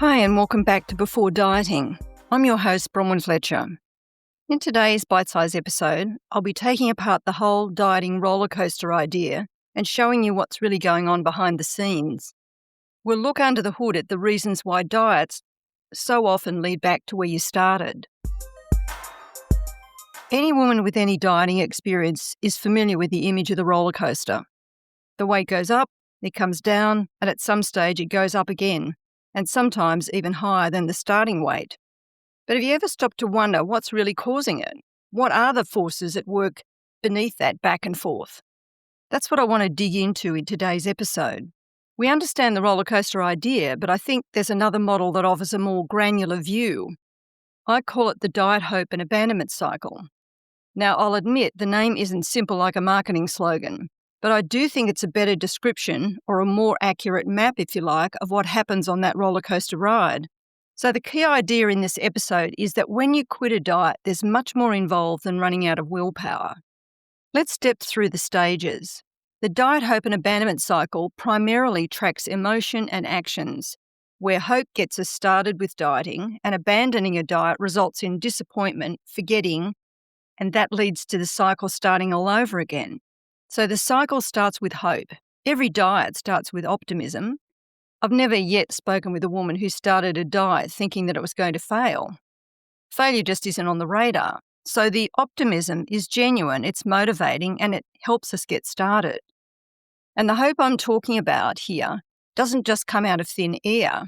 Hi and welcome back to Before Dieting. I'm your host, Bronwyn Fletcher. In today's bite-sized episode, I'll be taking apart the whole dieting rollercoaster idea and showing you what's really going on behind the scenes. We'll look under the hood at the reasons why diets so often lead back to where you started. Any woman with any dieting experience is familiar with the image of the rollercoaster. The weight goes up, it comes down, and at some stage it goes up again, and sometimes even higher than the starting weight. But have you ever stopped to wonder what's really causing it? What are the forces at work beneath that back and forth? That's what I want to dig into in today's episode. We understand the rollercoaster idea, but I think there's another model that offers a more granular view. I call it the diet, hope and abandonment cycle. Now, I'll admit the name isn't simple like a marketing slogan, but I do think it's a better description, or a more accurate map, if you like, of what happens on that rollercoaster ride. So the key idea in this episode is that when you quit a diet, there's much more involved than running out of willpower. Let's step through the stages. The diet, hope and abandonment cycle primarily tracks emotion and actions, where hope gets us started with dieting and abandoning a diet results in disappointment, forgetting, and that leads to the cycle starting all over again. So the cycle starts with hope. Every diet starts with optimism. I've never yet spoken with a woman who started a diet thinking that it was going to fail. Failure just isn't on the radar. So the optimism is genuine, it's motivating, and it helps us get started. And the hope I'm talking about here doesn't just come out of thin air.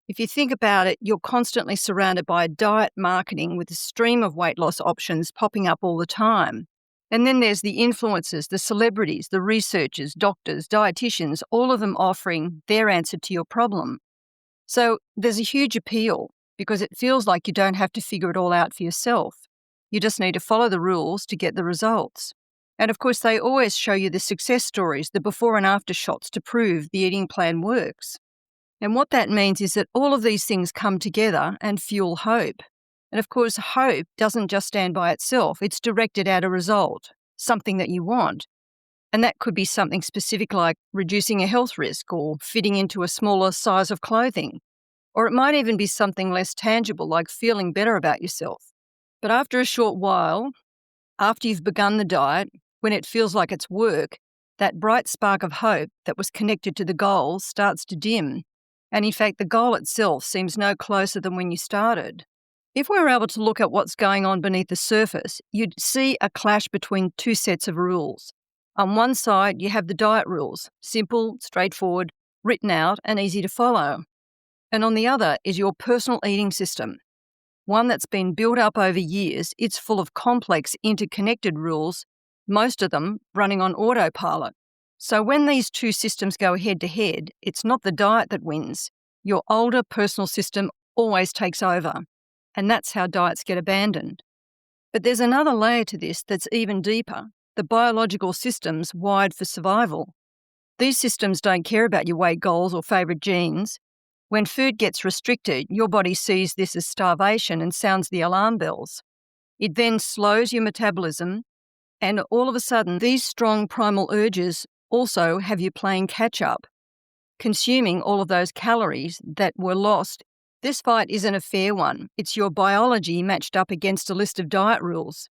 If you think about it, you're constantly surrounded by diet marketing with a stream of weight loss options popping up all the time. And then there's the influencers, the celebrities, the researchers, doctors, dietitians, all of them offering their answer to your problem. So there's a huge appeal because it feels like you don't have to figure it all out for yourself. You just need to follow the rules to get the results. And of course, they always show you the success stories, the before and after shots to prove the eating plan works. And what that means is that all of these things come together and fuel hope. And of course, hope doesn't just stand by itself. It's directed at a result, something that you want. And that could be something specific like reducing a health risk or fitting into a smaller size of clothing. Or it might even be something less tangible like feeling better about yourself. But after a short while, after you've begun the diet, when it feels like it's work, that bright spark of hope that was connected to the goal starts to dim. And in fact, the goal itself seems no closer than when you started. If we were able to look at what's going on beneath the surface, you'd see a clash between two sets of rules. On one side, you have the diet rules, simple, straightforward, written out, and easy to follow. And on the other is your personal eating system, one that's been built up over years. It's full of complex, interconnected rules, most of them running on autopilot. So when these two systems go head to head, it's not the diet that wins. Your older personal system always takes over. And that's how diets get abandoned. But there's another layer to this that's even deeper, the biological systems wired for survival. These systems don't care about your weight goals or favourite genes. When food gets restricted, your body sees this as starvation and sounds the alarm bells. It then slows your metabolism, and all of a sudden, these strong primal urges also have you playing catch-up, consuming all of those calories that were lost. This fight isn't a fair one. It's your biology matched up against a list of diet rules.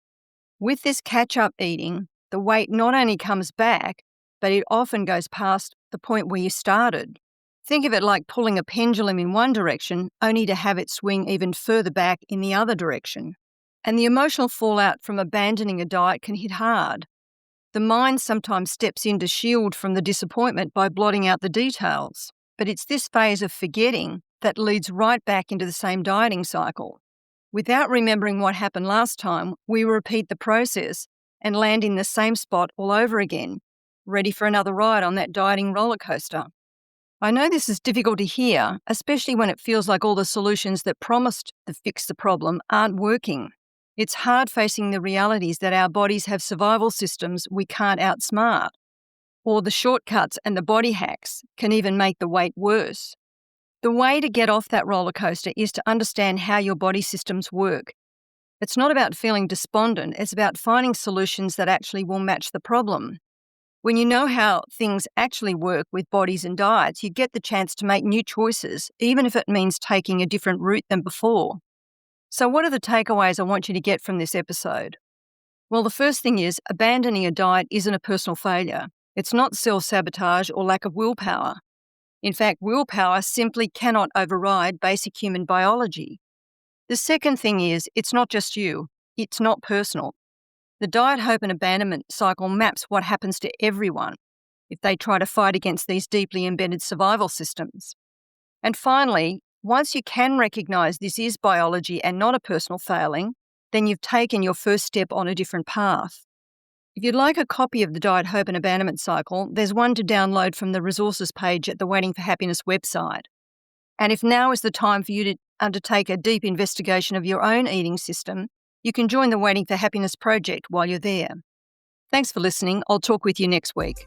With this catch-up eating, the weight not only comes back, but it often goes past the point where you started. Think of it like pulling a pendulum in one direction, only to have it swing even further back in the other direction. And the emotional fallout from abandoning a diet can hit hard. The mind sometimes steps in to shield from the disappointment by blotting out the details. But it's this phase of forgetting that leads right back into the same dieting cycle. Without remembering what happened last time, we repeat the process and land in the same spot all over again, ready for another ride on that dieting roller coaster. I know this is difficult to hear, especially when it feels like all the solutions that promised to fix the problem aren't working. It's hard facing the realities that our bodies have survival systems we can't outsmart, or the shortcuts and the body hacks can even make the weight worse. The way to get off that roller coaster is to understand how your body systems work. It's not about feeling despondent, it's about finding solutions that actually will match the problem. When you know how things actually work with bodies and diets, you get the chance to make new choices, even if it means taking a different route than before. So what are the takeaways I want you to get from this episode? Well, the first thing is abandoning a diet isn't a personal failure. It's not self-sabotage or lack of willpower. In fact, willpower simply cannot override basic human biology. The second thing is it's not just you. It's not personal. The diet, hope and abandonment cycle maps what happens to everyone if they try to fight against these deeply embedded survival systems. And finally, once you can recognise this is biology and not a personal failing, then you've taken your first step on a different path. If you'd like a copy of the Diet, Hope and Abandonment Cycle, there's one to download from the resources page at the Waiting for Happiness website. And if now is the time for you to undertake a deep investigation of your own eating system, you can join the Waiting for Happiness project while you're there. Thanks for listening. I'll talk with you next week.